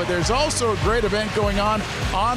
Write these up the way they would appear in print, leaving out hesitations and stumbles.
But there's also a great event going on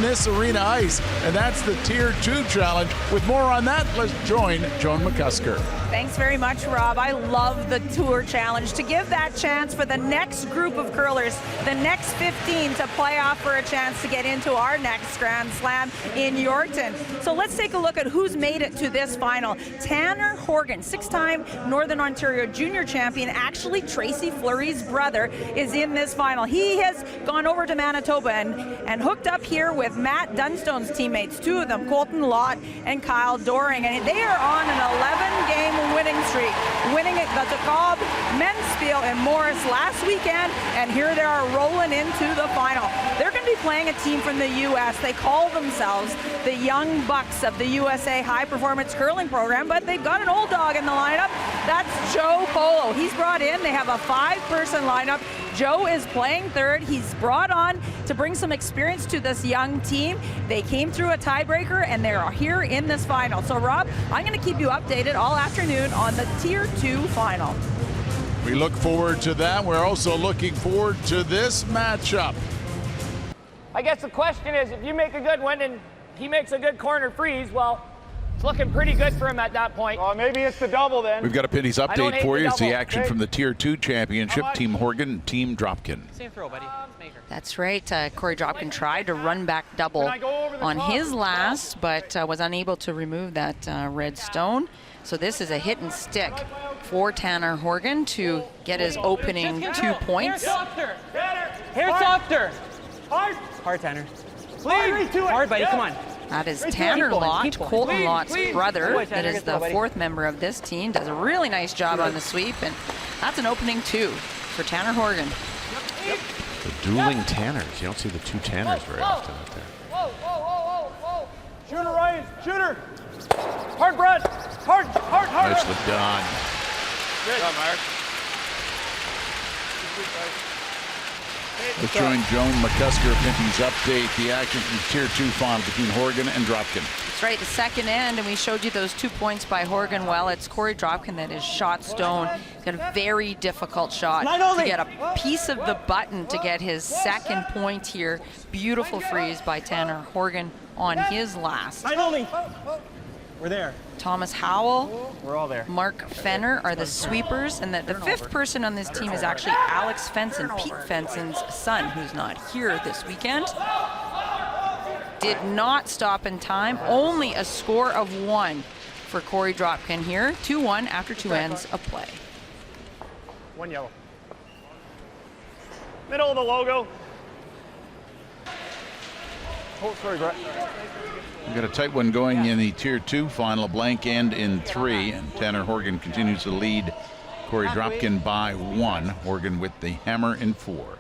this arena ice, and that's the Tier 2 Challenge. With more on that, let's join Joan McCusker. Thanks very much, Rob. I love the Tour Challenge. To give that chance for the next group of curlers, the next 15, to play off for a chance to get into our next Grand Slam in Yorkton. So let's take a look at who's made it to this final. Tanner Horgan, 6-time Northern Ontario Junior Champion, actually Tracy Fleury's brother, is in this final. He has gone over to Manitoba and hooked up here with Matt Dunstone's teammates, two of them, Colton Lott and Kyle Doring, and they are on an 11-game winning streak, winning it the DeKalb, Menspiel, and Morris last weekend, and here they are rolling into the final. They're going to be playing a team from the U.S. They call themselves the Young Bucks of the USA High Performance Curling Program, but they've got an old dog in the lineup. That's Joe Polo. He's brought in, they have a 5-person lineup. Joe is playing third. He's brought on to bring some experience to this young team. They came through a tiebreaker, and they are here in this final. So, Rob, I'm going to keep you updated all afternoon on the Tier 2 final. We look forward to that. We're also looking forward to this matchup. I guess the question is, if you make a good one and he makes a good corner freeze, well, it's looking pretty good for him at that point. Well, maybe it's the double then. We've got a Pinty's update for you. It's the double. action from the Tier 2 Championship. Team Horgan and Team Dropkin. Same throw, buddy. That's right. Korey Dropkin tried to run back double on his last, but was unable to remove that red stone. So this is a hit and stick for Tanner Horgan to get his opening 2 points. Hair softer. Hard, Tanner. Please. Hard, buddy. Come on. That is Tanner Lott, Colton Lott's brother. That is the 4th member of this team. Does a really nice job on the sweep, and that's an opening 2 for Tanner Horgan. The dueling Tanners. You don't see the two Tanners very often out there. Whoa. Shooter, Ryan. Shooter. Hard, Brad. Hard. Nicely done. Good. Mark. Let's join Joan McCusker, Pinty's update, the action from the Tier 2 final between Horgan and Dropkin. That's right, the second end, and we showed you those 2 points by Horgan. Well, it's Korey Dropkin that is shot stone. He's got a very difficult shot to get a piece of the button to get his second point here. Beautiful freeze by Tanner Horgan on his last. We're there. Thomas Howell, We're all there. Mark Fenner are the sweepers, and the 5th person on this team is actually Alex Fenson, Pete Fenson's son, who's not here this weekend. Did not stop in time, only a score of 1 for Korey Dropkin here, 2-1 after 2 ends of play. 1 yellow. Middle of the logo. Oh, sorry, Brett. We've got a tight one going in the Tier 2 final, a blank end in 3, and Tanner Horgan continues to lead Korey Dropkin by 1. Horgan with the hammer in 4.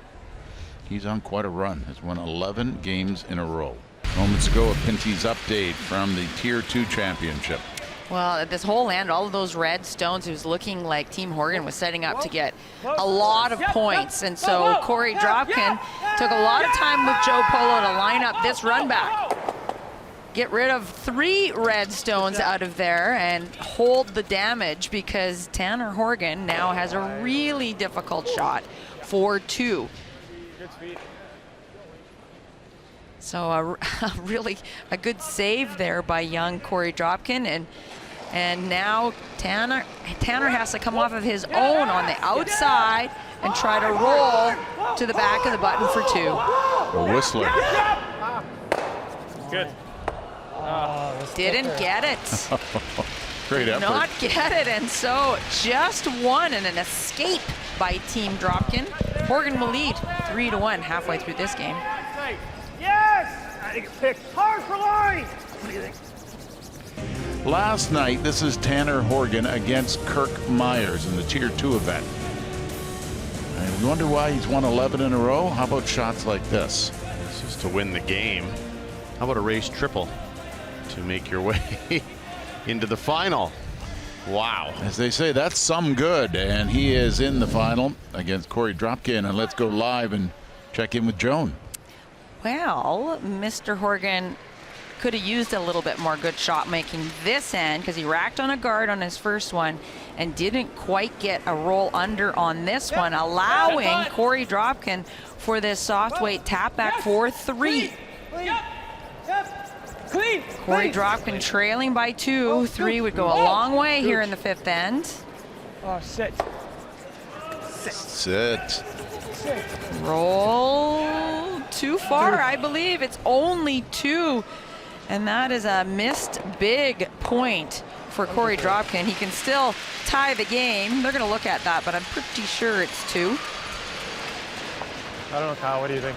He's on quite a run, has won 11 games in a row. Moments ago, a Pinty's update from the Tier 2 Championship. Well, this whole end, all of those red stones, it was looking like Team Horgan was setting up to get a lot of points. And so Korey Dropkin took a lot of time with Joe Polo to line up this run back. Get rid of 3 red stones out of there and hold the damage, because Tanner Horgan now has a really difficult shot for 2. So really a good save there by young Korey Dropkin, and now Tanner has to come off of his own on the outside and try to roll to the back of the button for 2. A whistler. Good. Didn't get it. Great effort. Not get it, and so just 1 and an escape by Team Dropkin. Horgan will lead 3-1 halfway through this game. Yes! I think it's picked hard for line. What do you think? Last night, this is Tanner Horgan against Kirk Myers in the Tier 2 event. I wonder why he's won 11 in a row. How about shots like this? This is to win the game. How about a race triple to make your way into the final? Wow. As they say, that's some good. And he is in the final against Korey Dropkin. And let's go live and check in with Joan. Well, Mr. Horgan could have used a little bit more good shot making this end because he racked on a guard on his first one and didn't quite get a roll under on this one, allowing Korey Dropkin for this soft weight tap back for 3. Korey Dropkin trailing by 2. 3 would go a long way here in the 5th end. Oh, sit. Sit. Roll too far, I believe. It's only 2. And that is a missed big point for Korey Dropkin. He can still tie the game. They're going to look at that, but I'm pretty sure it's 2. I don't know, Kyle. What do you think?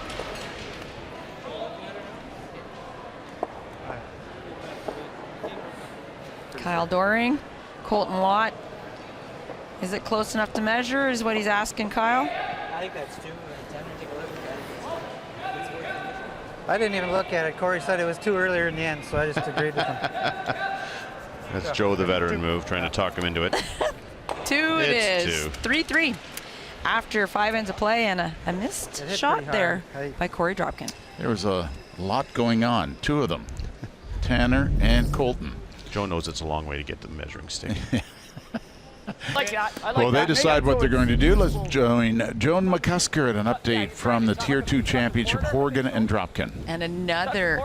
Kyle Doring, Colton Lott. Is it close enough to measure, is what he's asking Kyle? I think that's 2. Tanner, take a look at it. I didn't even look at it. Corey said it was 2 earlier in the end, so I just agreed with him. That's Joe, the veteran move, trying to talk him into it. 2 it is. 3-3. After 5 ends of play and a missed shot there by Korey Dropkin. There was a lot going on. 2 of them, Tanner and Colton. Joe knows it's a long way to get to the measuring stick. I like that. I like Well, they that. decide what they're going to do. Let's join Joan McCusker at an update from the Tier 2 Championship, Horgan and Dropkin. And another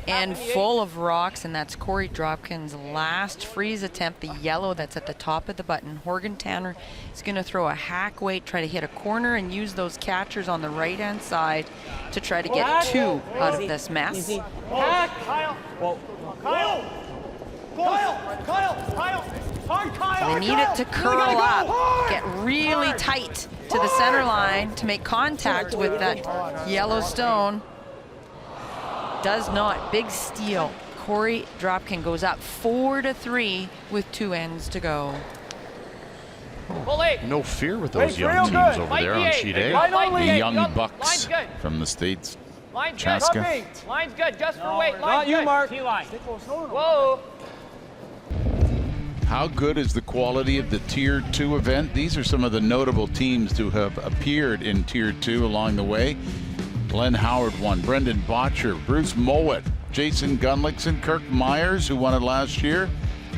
end full of rocks, and that's Korey Dropkin's last freeze attempt, the yellow that's at the top of the button. Horgan Tanner is going to throw a hack weight, try to hit a corner, and use those catchers on the right-hand side to try to get 2 out of this mess. Easy. Hack. Kyle. Whoa. Kyle. Kyle. Hard, Kyle. They need it to curl up, get really tight to the center line to make contact with that yellow stone. Does not. Big steal. Korey Dropkin goes up 4-3 with 2 ends to go. No fear with those young teams over there on sheet A. The young bucks from the States. Line's Chaska. good. Line's good. Just for weight. Line's Not you, good. Mark. Whoa. How good is the quality of the Tier 2 event? These are some of the notable teams to have appeared in Tier 2 along the way. Glenn Howard won, Brendan Botcher, Bruce Mowat, Jason Gunlickson, Kirk Myers, who won it last year,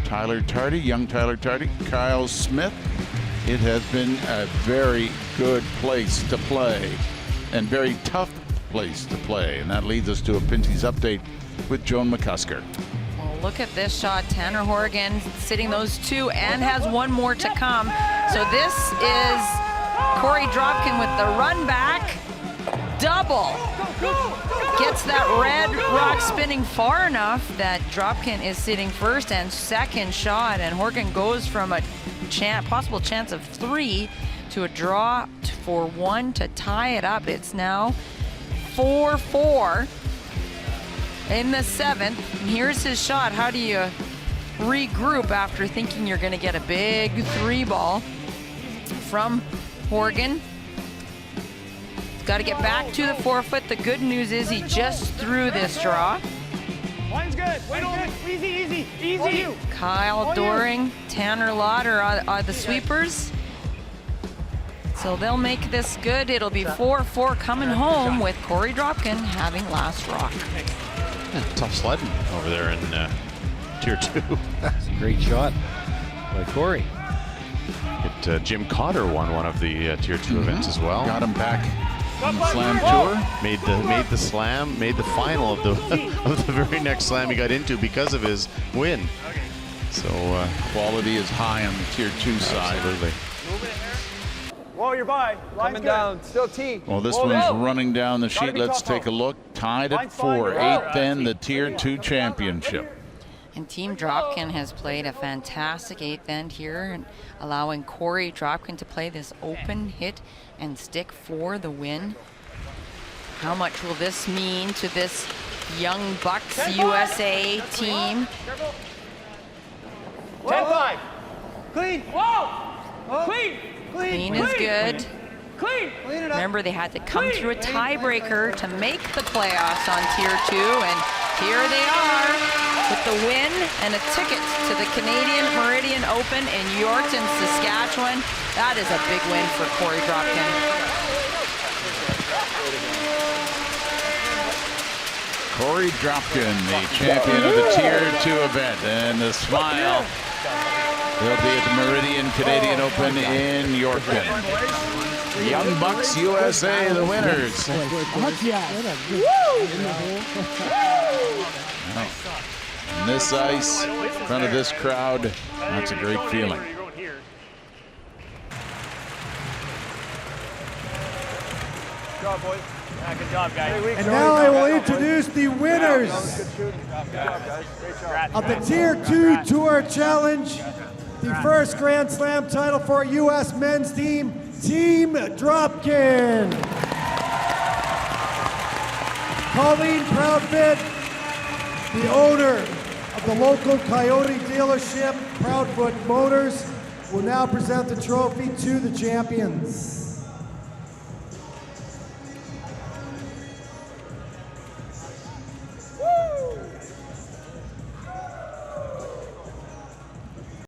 Tyler Tardy, young Tyler Tardy, Kyle Smith. It has been a very good place to play and very tough place to play. And that leads us to a Pinty's update with Joan McCusker. Look at this shot. Tanner Horgan sitting those 2 and has 1 more to come. So this is Korey Dropkin with the run back. Double. Gets that red rock spinning far enough that Dropkin is sitting first and second shot, and Horgan goes from a possible chance of 3 to a draw for 1 to tie it up. It's now 4-4. In the 7th, and here's his shot. How do you regroup after thinking you're going to get a big 3 ball from Horgan? He's got to get back to the 4-foot. The good news is he just threw this draw. Line's good. Wait on it. Easy. Kyle Doring, Tanner Lott are the sweepers. So they'll make this good. It'll be 4-4 coming home with Korey Dropkin having last rock. Yeah, tough sledding over there in Tier 2. That's a great shot by Korey. Jim Cotter won one of the Tier 2 events as well. Got him back on the Slam Tour. Made the slam, made the final of the very next slam he got into because of his win. So Quality is high on the Tier 2 side. absolutely. Whoa, you're by. Line's Coming good. down. Still T. Well, this Whoa, one's whoa. running down the Gotta sheet. be Let's tough, take a though. look. Tied at Line's fine, 4. you're right. 8th then the Tier 2 Championship. And Team Dropkin has played a fantastic 8th end here, and allowing Korey Dropkin to play this open hit and stick for the win. How much will this mean to this Young Bucks USA team? 10-5. Clean. Whoa. Clean. Clean is good. Clean. Clean it up. Remember, they had to come through a tiebreaker to make the playoffs on Tier 2, and here they are with the win and a ticket to the Canadian Meridian Open in Yorkton, Saskatchewan. That is a big win for Korey Dropkin. Korey Dropkin, the champion of the Tier 2 event, and the smile. He'll be at the Meridian Canadian Open in Yorkton. Young Bucks USA, the winners. On this ice, in front of this crowd, that's a great feeling. Good job, boys. Yeah, good job, guys. And now I will introduce the winners Congrats, of the man. Tier 2 Tour Challenge. The first Grand Slam title for our U.S. men's team, Team Dropkin. Colleen Proudfit, the owner of the local Coyote dealership, Proudfoot Motors, will now present the trophy to the champions.